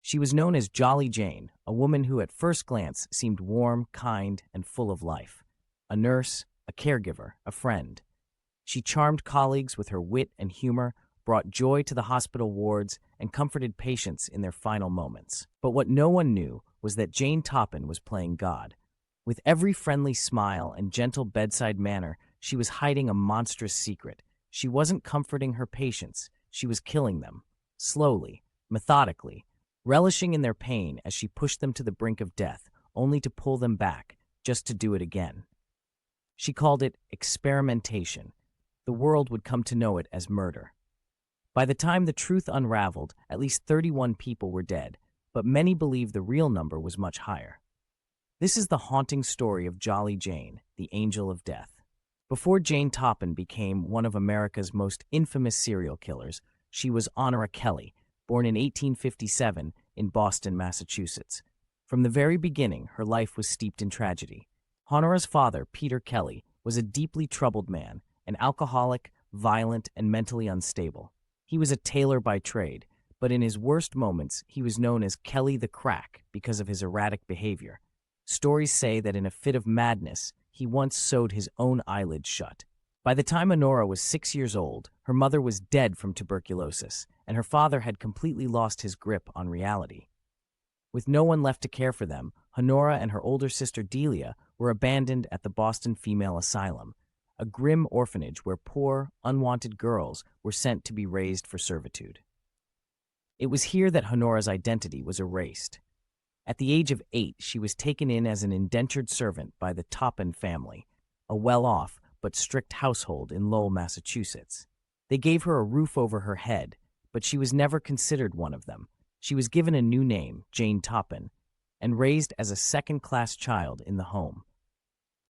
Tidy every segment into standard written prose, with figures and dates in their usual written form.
She was known as Jolly Jane, a woman who at first glance seemed warm, kind, and full of life. A nurse, a caregiver, a friend. She charmed colleagues with her wit and humor, brought joy to the hospital wards, and comforted patients in their final moments. But what no one knew was that Jane Toppan was playing God. With every friendly smile and gentle bedside manner, she was hiding a monstrous secret. She wasn't comforting her patients, she was killing them. Slowly, methodically, relishing in their pain as she pushed them to the brink of death, only to pull them back, just to do it again. She called it experimentation. The world would come to know it as murder. By the time the truth unraveled, at least 31 people were dead, but many believe the real number was much higher. This is the haunting story of Jolly Jane, the angel of death. Before Jane Toppan became one of America's most infamous serial killers, she was Honora Kelly, born in 1857 in Boston, Massachusetts. From the very beginning, her life was steeped in tragedy. Honora's father, Peter Kelly, was a deeply troubled man, an alcoholic, violent, and mentally unstable. He was a tailor by trade, but in his worst moments, he was known as Kelly the Crack because of his erratic behavior. Stories say that in a fit of madness, he once sewed his own eyelids shut. By the time Honora was 6 years old, her mother was dead from tuberculosis, and her father had completely lost his grip on reality. With no one left to care for them, Honora and her older sister Delia were abandoned at the Boston Female Asylum, a grim orphanage where poor, unwanted girls were sent to be raised for servitude. It was here that Honora's identity was erased. At the age of 8, she was taken in as an indentured servant by the Toppan family, a well-off but strict household in Lowell, Massachusetts. They gave her a roof over her head, but she was never considered one of them. She was given a new name, Jane Toppan, and raised as a second-class child in the home.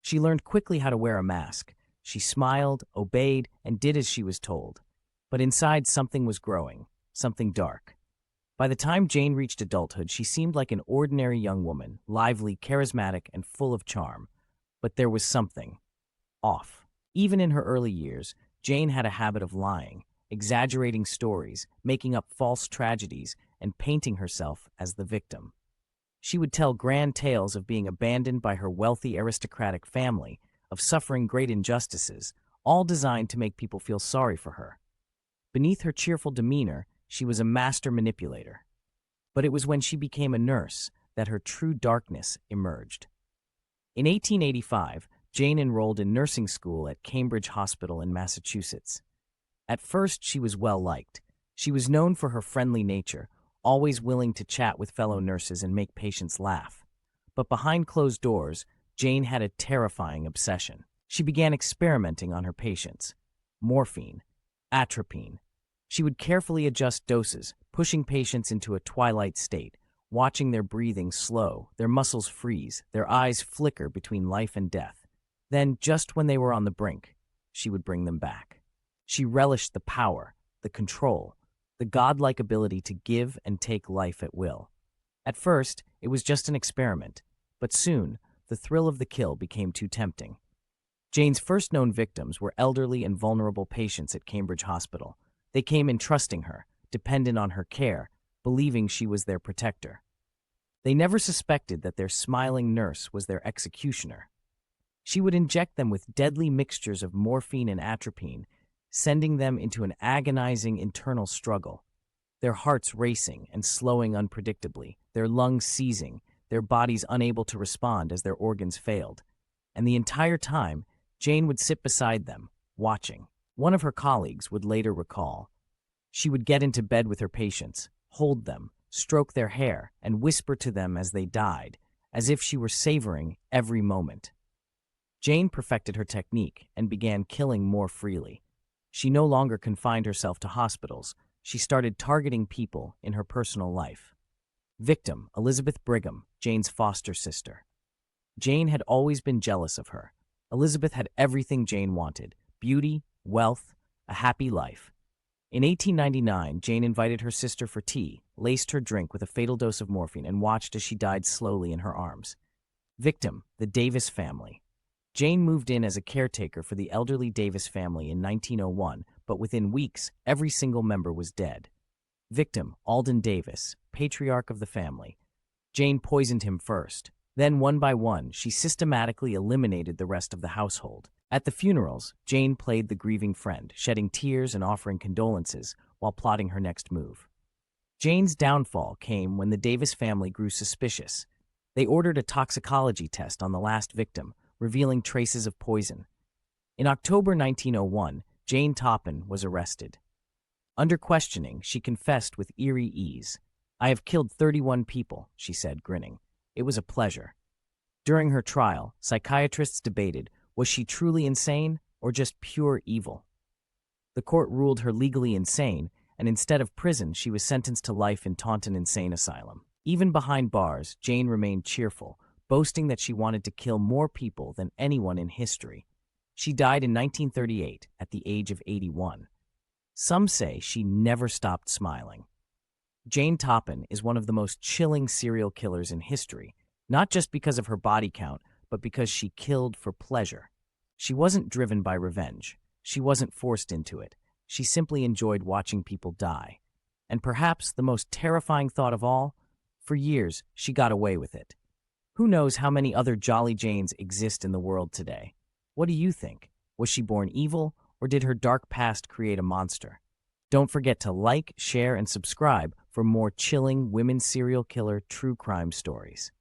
She learned quickly how to wear a mask. She smiled, obeyed, and did as she was told. But inside something was growing, something dark. By the time Jane reached adulthood, she seemed like an ordinary young woman, lively, charismatic, and full of charm. But there was something off. Even in her early years, Jane had a habit of lying, exaggerating stories, making up false tragedies, and painting herself as the victim. She would tell grand tales of being abandoned by her wealthy aristocratic family, of suffering great injustices, all designed to make people feel sorry for her. Beneath her cheerful demeanor, she was a master manipulator. But it was when she became a nurse that her true darkness emerged. In 1885, Jane enrolled in nursing school at Cambridge Hospital in Massachusetts. At first, she was well-liked. She was known for her friendly nature, always willing to chat with fellow nurses and make patients laugh. But behind closed doors, Jane had a terrifying obsession. She began experimenting on her patients. Morphine, atropine. She would carefully adjust doses, pushing patients into a twilight state, watching their breathing slow, their muscles freeze, their eyes flicker between life and death. Then, just when they were on the brink, she would bring them back. She relished the power, the control, the godlike ability to give and take life at will. At first, it was just an experiment, but soon, the thrill of the kill became too tempting. Jane's first known victims were elderly and vulnerable patients at Cambridge Hospital. They came entrusting her, dependent on her care, believing she was their protector. They never suspected that their smiling nurse was their executioner. She would inject them with deadly mixtures of morphine and atropine, sending them into an agonizing internal struggle, their hearts racing and slowing unpredictably, their lungs seizing, their bodies unable to respond as their organs failed. And the entire time, Jane would sit beside them, watching. One of her colleagues would later recall, she would get into bed with her patients, hold them, stroke their hair, and whisper to them as they died, as if she were savoring every moment. Jane perfected her technique and began killing more freely. She no longer confined herself to hospitals. She started targeting people in her personal life. Victim, Elizabeth Brigham, Jane's foster sister. Jane had always been jealous of her. Elizabeth had everything Jane wanted: beauty, wealth, a happy life. In 1899, Jane invited her sister for tea, laced her drink with a fatal dose of morphine, and watched as she died slowly in her arms. Victim, the Davis family. Jane moved in as a caretaker for the elderly Davis family in 1901, but within weeks, every single member was dead. Victim, Alden Davis, patriarch of the family. Jane poisoned him first. Then, one by one, she systematically eliminated the rest of the household. At the funerals, Jane played the grieving friend, shedding tears and offering condolences while plotting her next move. Jane's downfall came when the Davis family grew suspicious. They ordered a toxicology test on the last victim, revealing traces of poison. In October 1901, Jane Toppan was arrested. Under questioning, she confessed with eerie ease. "I have killed 31 people," she said, grinning. "It was a pleasure." During her trial, psychiatrists debated, was she truly insane or just pure evil? The court ruled her legally insane, and instead of prison, she was sentenced to life in Taunton Insane Asylum. Even behind bars, Jane remained cheerful, boasting that she wanted to kill more people than anyone in history. She died in 1938 at the age of 81. Some say she never stopped smiling. Jane Toppan is one of the most chilling serial killers in history, not just because of her body count, but because she killed for pleasure. She wasn't driven by revenge. She wasn't forced into it. She simply enjoyed watching people die. And perhaps the most terrifying thought of all, for years, she got away with it. Who knows how many other Jolly Janes exist in the world today? What do you think? Was she born evil, or did her dark past create a monster? Don't forget to like, share, and subscribe for more chilling women serial killer true crime stories.